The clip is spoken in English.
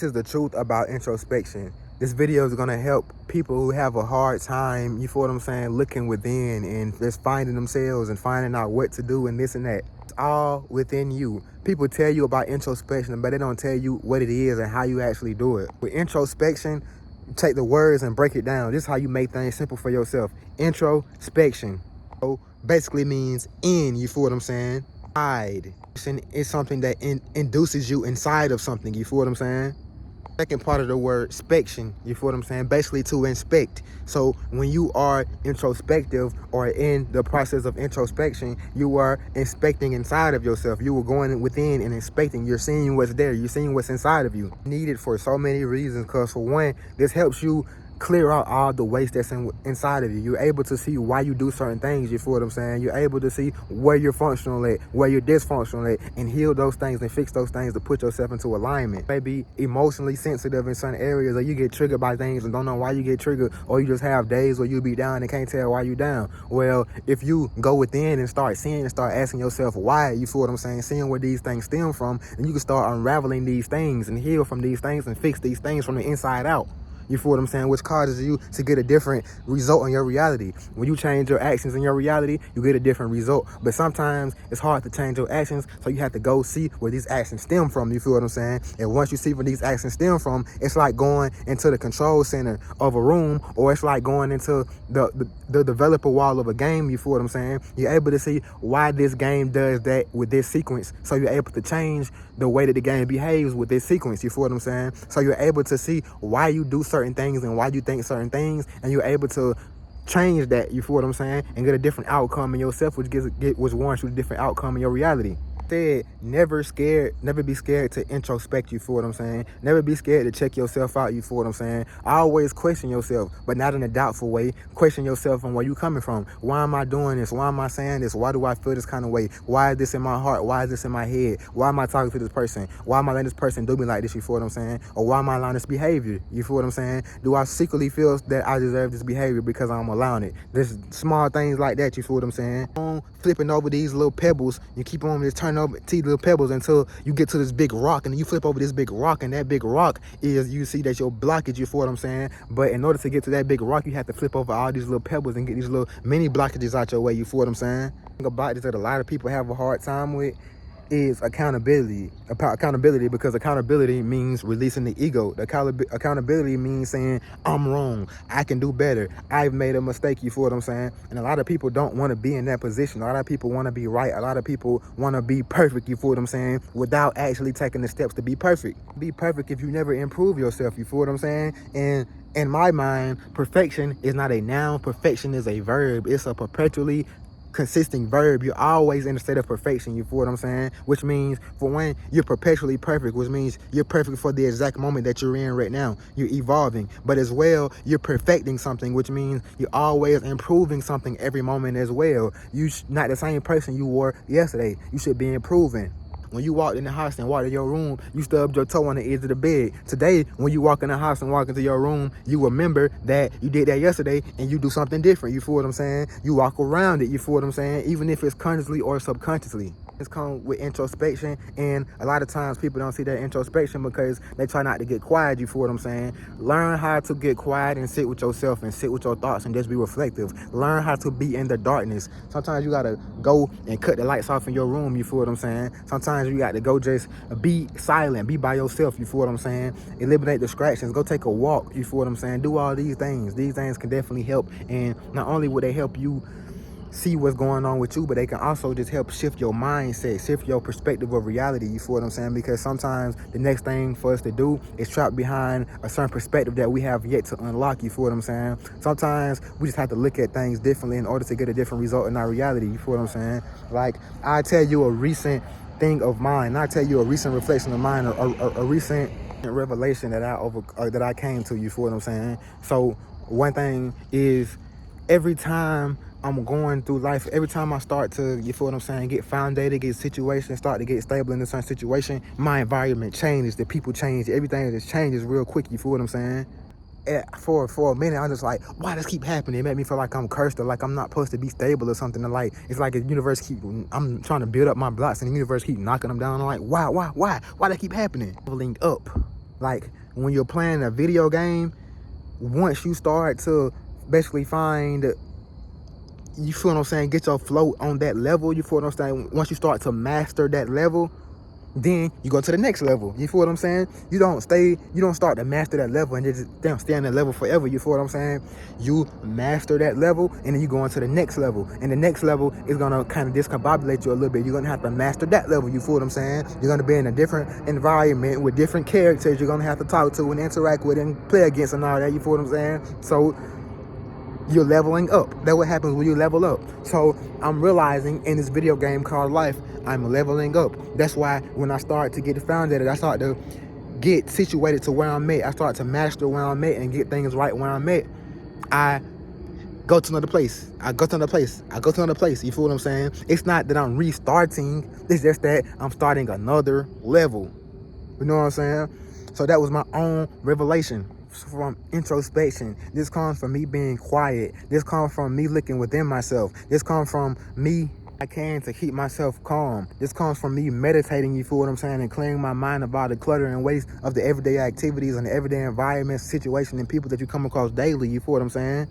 This is the truth about introspection. This video is gonna help people who have a hard time, you feel what I'm saying, looking within and just finding themselves and finding out what to do and this and that. It's all within you. People tell you about introspection, but they don't tell you what it is and how you actually do it. With introspection, you take the words and break it down. This is how you make things simple for yourself. Introspection. So basically means in, you feel what I'm saying? Hide. It's something that induces you inside of something, you feel what I'm saying? Second part of the word spection, you feel what I'm saying? Basically to inspect. So when you are introspective or in the process of introspection, you are inspecting inside of yourself. You are going within and inspecting. You're seeing what's there. You're seeing what's inside of you. Needed for so many reasons, because for one, this helps you clear out all the waste that's inside of you. You're able to see why you do certain things, you feel what I'm saying? You're able to see where you're functional at, where you're dysfunctional at, and heal those things and fix those things to put yourself into alignment. Maybe emotionally sensitive in certain areas, or you get triggered by things and don't know why you get triggered, or you just have days where you be down and can't tell why you down. Well, if you go within and start seeing and start asking yourself why, you feel what I'm saying, seeing where these things stem from, and you can start unraveling these things and heal from these things and fix these things from the inside out. You feel what I'm saying? Which causes you to get a different result in your reality. When you change your actions in your reality, you get a different result. But sometimes it's hard to change your actions, so you have to go see where these actions stem from. You feel what I'm saying? And once you see where these actions stem from, it's like going into the control center of a room, or it's like going into the developer wall of a game. You feel what I'm saying? You're able to see why this game does that with this sequence, so you're able to change the way that the game behaves with this sequence. You feel what I'm saying? So you're able to see why you do certain things and why you think certain things, and you're able to change that, you feel what I'm saying, and get a different outcome in yourself, which warrants you a different outcome in your reality. Instead, never be scared to introspect, you feel what I'm saying? Never be scared to check yourself out, you feel what I'm saying? Always question yourself, but not in a doubtful way. Question yourself on where you coming from. Why am I doing this? Why am I saying this? Why do I feel this kind of way? Why is this in my heart? Why is this in my head? Why am I talking to this person? Why am I letting this person do me like this, you feel what I'm saying? Or why am I allowing this behavior? You feel what I'm saying? Do I secretly feel that I deserve this behavior because I'm allowing it? There's small things like that, you feel what I'm saying? Flipping over these little pebbles, you keep on just turning over these little pebbles until you get to this big rock, and then you flip over this big rock, and that big rock is, you see that your blockage, you feel what I'm saying? But in order to get to that big rock, you have to flip over all these little pebbles and get these little mini blockages out your way, you feel what I'm saying? The thing about this that a lot of people have a hard time with is accountability, because accountability means releasing the ego. The accountability means saying, I'm wrong, I can do better, I've made a mistake, you feel what I'm saying? And a lot of people don't want to be in that position. A lot of people want to be right. A lot of people want to be perfect, you feel what I'm saying, without actually taking the steps to be perfect. Be perfect if you never improve yourself, you feel what I'm saying? And in my mind, perfection is not a noun, perfection is a verb. It's a perpetually consistent verb. You're always in a state of perfection, you feel what I'm saying? Which means, for one, you're perpetually perfect, which means you're perfect for the exact moment that you're in right now. You're evolving, but as well, you're perfecting something, which means you're always improving something every moment as well. You're not the same person you were yesterday. You should be improving. When you walked in the house and walked in your room, you stubbed your toe on the edge of the bed. Today, when you walk in the house and walk into your room, you remember that you did that yesterday and you do something different. You feel what I'm saying? You walk around it, you feel what I'm saying? Even if it's consciously or subconsciously. It's come with introspection, and a lot of times people don't see that introspection because they try not to get quiet, you feel what I'm saying? Learn how to get quiet and sit with yourself and sit with your thoughts and just be reflective. Learn how to be in the darkness. Sometimes you gotta go and cut the lights off in your room, you feel what I'm saying? Sometimes you got to go just be silent, be by yourself, you feel what I'm saying? Eliminate distractions, go take a walk, you feel what I'm saying? Do all these things. These things can definitely help, and not only will they help you see what's going on with you, but they can also just help shift your mindset, shift your perspective of reality, you feel what I'm saying? Because sometimes the next thing for us to do is trapped behind a certain perspective that we have yet to unlock, you feel what I'm saying? Sometimes we just have to look at things differently in order to get a different result in our reality, you feel what I'm saying? Like, I tell you a recent thing of mine, I tell you a recent reflection of mine, or a recent revelation that I came to, you feel what I'm saying? So one thing is, every time I'm going through life, every time I start to, you feel what I'm saying, get foundated, get situations, start to get stable in a certain situation, my environment changes, the people change, everything just changes real quick, you feel what I'm saying? For a minute, I'm just like, why does this keep happening? It made me feel like I'm cursed, or like I'm not supposed to be stable or something. And like, it's like the universe I'm trying to build up my blocks and the universe keep knocking them down. I'm like, why that keep happening? Leveling up. Like when you're playing a video game, once you start to basically find, you feel what I'm saying, get your float on that level, you feel what I'm saying, once you start to master that level, then you go to the next level. You feel what I'm saying? You don't start to master that level and just stay on that level forever. You feel what I'm saying? You master that level and then you go on to the next level. And the next level is gonna kind of discombobulate you a little bit. You're gonna have to master that level. You feel what I'm saying? You're gonna be in a different environment with different characters you're gonna have to talk to and interact with and play against and all that. You feel what I'm saying? So you're leveling up. That's what happens when you level up. So I'm realizing in this video game called life, I'm leveling up. That's why when I start to get found at it, I start to get situated to where I'm at. I start to master where I'm at and get things right where I'm at. I go to another place. I go to another place. I go to another place. You feel what I'm saying? It's not that I'm restarting. It's just that I'm starting another level. You know what I'm saying? So that was my own revelation from introspection. This comes from me being quiet. This comes from me looking within myself. This comes from me I can to keep myself calm. This comes from me meditating, you feel what I'm saying, and clearing my mind of all the clutter and waste of the everyday activities and the everyday environment, situation, and people that you come across daily, you feel what I'm saying?